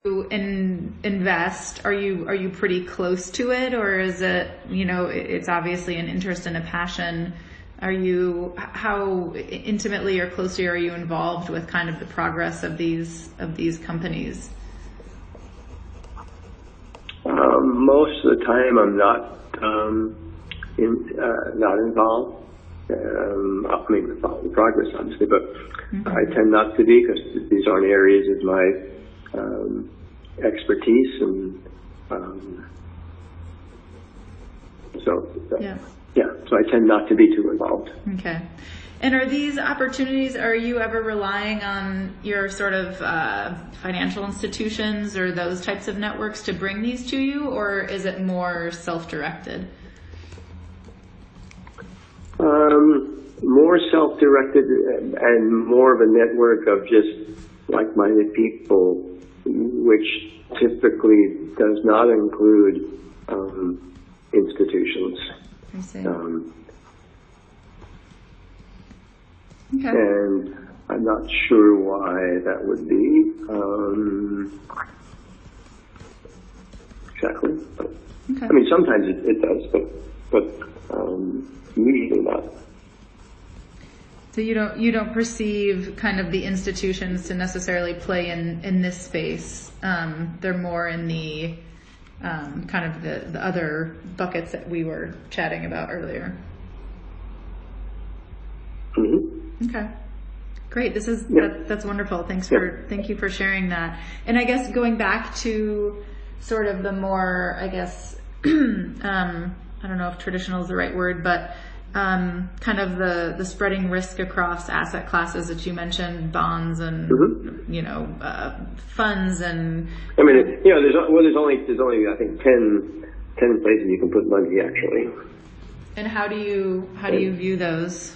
invest, are you pretty close to it, or is it, it's obviously an interest and a passion? How intimately or closely are you involved with kind of the progress of these companies? Most of the time I'm not involved. Following the progress, obviously, but I tend not to be, because these aren't areas of my expertise, and so I tend not to be too involved. Okay. And are these opportunities, are you ever relying on your sort of financial institutions or those types of networks to bring these to you, or is it more self-directed? More self-directed and more of a network of just like-minded people, which typically does not include institutions. I see. Okay. And I'm not sure why that would be exactly. But, okay. I mean, sometimes it does, but usually not. So you don't perceive kind of the institutions to necessarily play in this space. They're more in the kind of the other buckets that we were chatting about earlier. Mm-hmm. Okay. Great. That's wonderful. Thank you for sharing that. And I guess going back to sort of the more, I guess, I don't know if traditional is the right word, but kind of the spreading risk across asset classes that you mentioned, bonds and funds and. I mean, there's only I think 10 places you can put money actually. And how do you view those?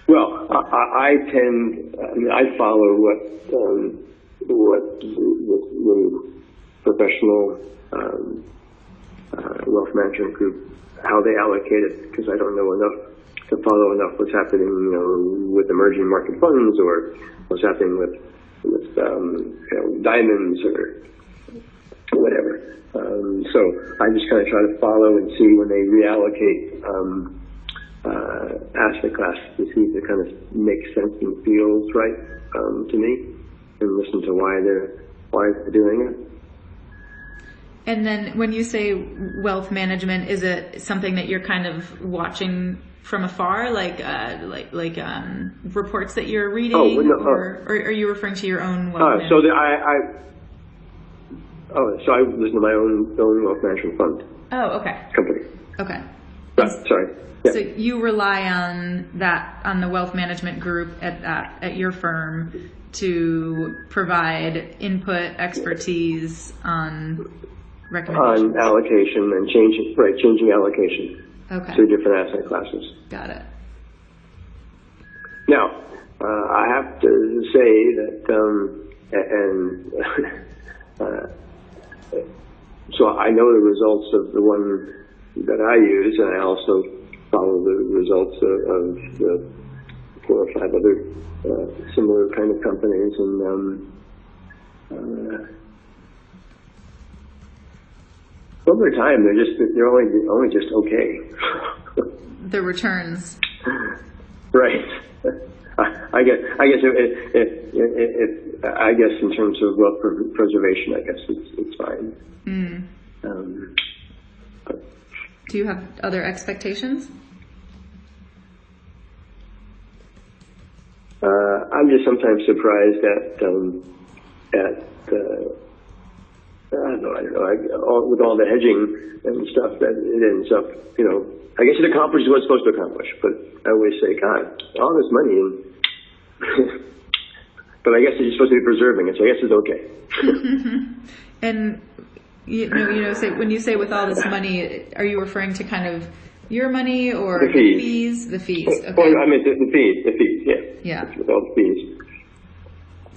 Well, I follow what professional wealth management group, how they allocate it, because I don't know enough to follow enough what's happening, with emerging market funds, or what's happening with diamonds or whatever. So I just kind of try to follow and see when they reallocate asset classes to see if it kind of makes sense and feels right to me, and listen to why they're doing it. And then when you say wealth management, is it something that you're kind of watching from afar, like reports that you're reading, or are you referring to your own wealth management? So I listen to my own wealth management fund. Oh, okay. Company. Okay. Sorry. Yeah. So you rely on the wealth management group at your firm to provide input, expertise on recommendations. On allocation and changing allocation to different asset classes. Got it. Now, I have to say that, so I know the results of the one that I use, and I also follow the results of the 4 or 5 other similar kind of companies, and over time they're only just okay. The returns. Right. I guess in terms of wealth preservation, I guess it's fine. Mm. Do you have other expectations? I'm just sometimes surprised at I don't know, with all the hedging and stuff that it ends up, I guess it accomplishes what it's supposed to accomplish, but I always say, God, all this money, but I guess you're supposed to be preserving it, so I guess it's okay. And, when you say with all this money, are you referring to kind of your money or the fees? The fees, okay. Well, I mean, the fees, yeah. Yeah. With all the fees.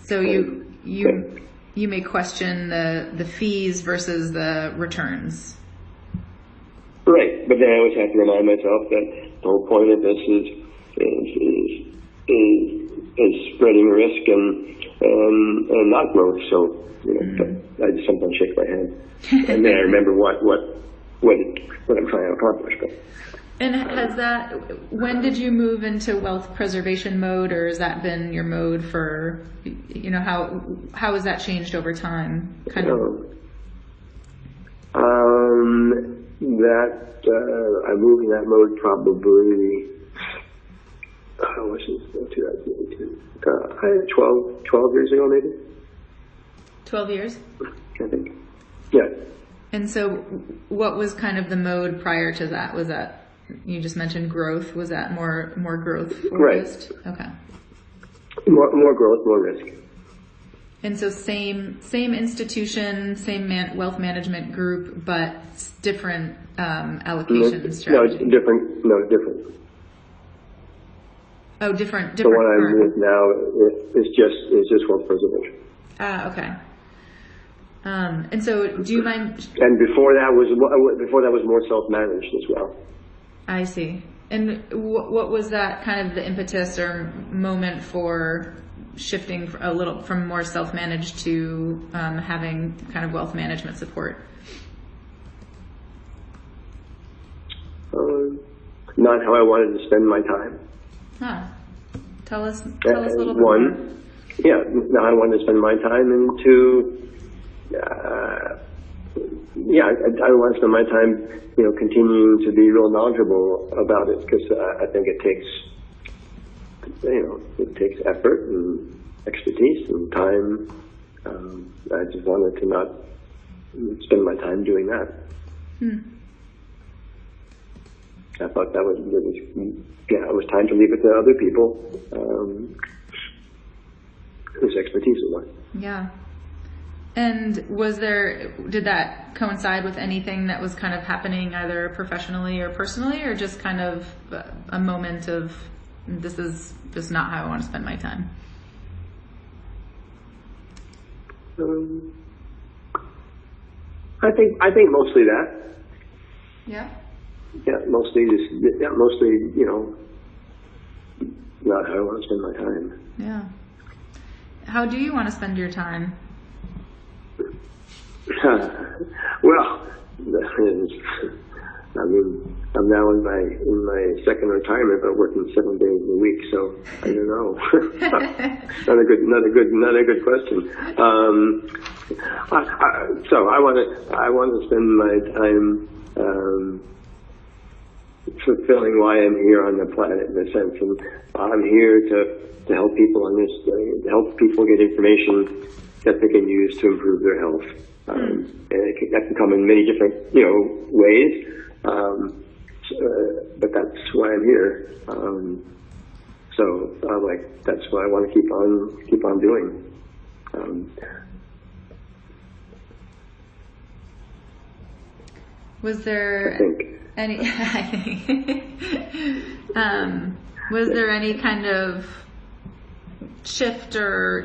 So you may question the fees versus the returns. Right, but then I always have to remind myself that the whole point of this is spreading risk and not growth. So, but I just sometimes shake my head, and then I remember what I'm trying to accomplish. But. And when did you move into wealth preservation mode, or has that been your mode for, how has that changed over time? I moved in that mode probably, was it 2002? 12 years ago, maybe. 12 years? I think. Yeah. And so what was kind of the mode prior to that? Was that, you just mentioned growth, was that more growth focused? Right. Okay. More growth, more risk. And so same institution, same wealth management group, but different allocation strategy. No, different. Oh, different. The one I'm with now is just wealth preservation. Okay. And so, do you mind? And before that was more self-managed as well. I see. And what was that kind of the impetus or moment for shifting a little from more self-managed to having kind of wealth management support? Not how I wanted to spend my time. Tell us a little bit more. One, yeah, not how I wanted to spend my time, and two, I want to spend my time, continuing to be real knowledgeable about it, because I think it takes effort and expertise and time. I just wanted to not spend my time doing that. I thought it was time to leave it to other people whose expertise it was. Yeah. And did that coincide with anything that was kind of happening either professionally or personally, or just kind of a moment of, this is just not how I want to spend my time? I think mostly that. Yeah. Yeah, mostly, not how I want to spend my time. Yeah. How do you want to spend your time? Well, I'm now in my second retirement, but working 7 days a week, so I don't know. not a good question. So I want to spend my time fulfilling why I'm here on the planet, in a sense, and I'm here to help people help people get information that they can use to improve their health. And that can come in many different, ways. But that's why I'm here. So that's what I want to keep on doing. Was there I think. Was there any kind of shift or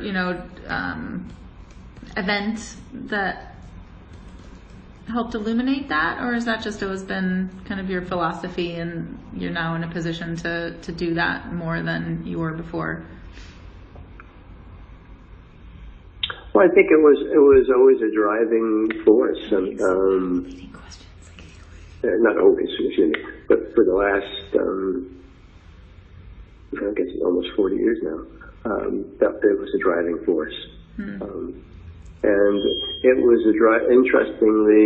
event that helped illuminate that, or is that just always been kind of your philosophy and you're now in a position to do that more than you were before? Well, I think it was always a driving force, and not always, excuse me, but for the last I guess almost 40 years now, that it was a driving force. And it was interestingly,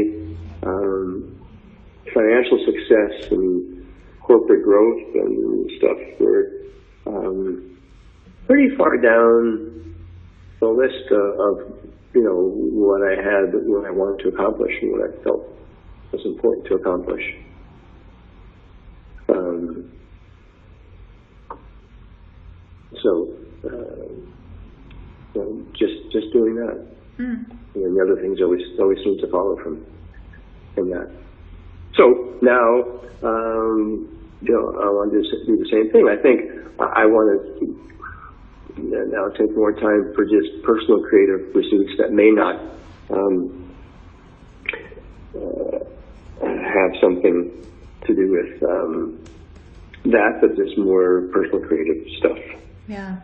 financial success and corporate growth and stuff were pretty far down the list of what I wanted to accomplish and what I felt was important to accomplish. Just doing that. And then the other things always seem to follow from that. So now, I want to do the same thing. I think I want to now take more time for just personal creative pursuits that may not have something to do with that, but just more personal creative stuff. Yeah.